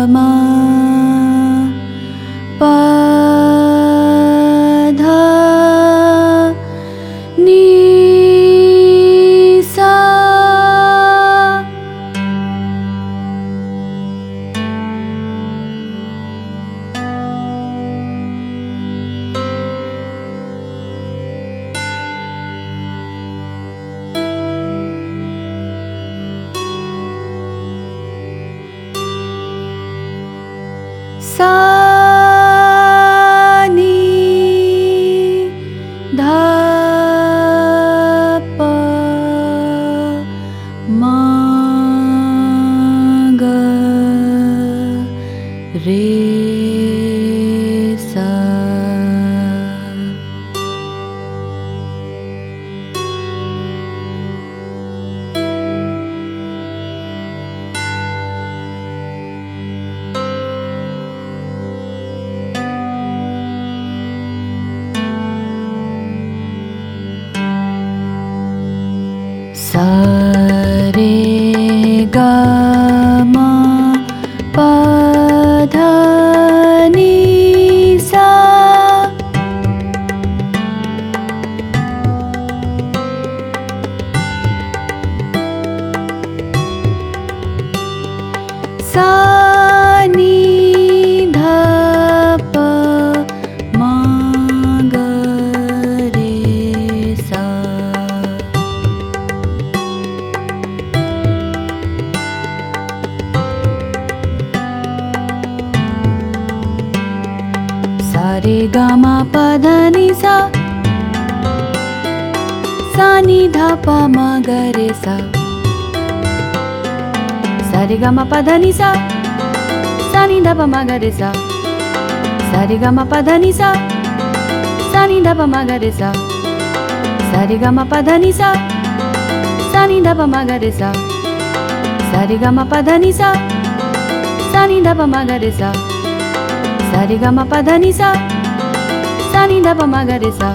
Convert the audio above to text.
ma pa dha ni sa. Sa ni dha pa ma ga re sa. Sa re ga ma pa dha ni sa. Sa ni dha pa ma ga re sa. Sa re ga ma pa dha ni sa. Sa ni dha pa ma ga re sa. Sa re ga ma pa dha ni sa. Sa ni dha pa ma ga re sa. Sa re ga ma pa dha ni sa. Sa ni dha pa ma ga re sa. Sa re ga ma pa dha ni sa. Sa ni dha pa ma ga re sa. Sa re ga ma pa dha ni sa. Sa ni dha pa ma ga re sa. Sa re ga ma pa dha ni sa. Sa ni dha pa ma ga re sa.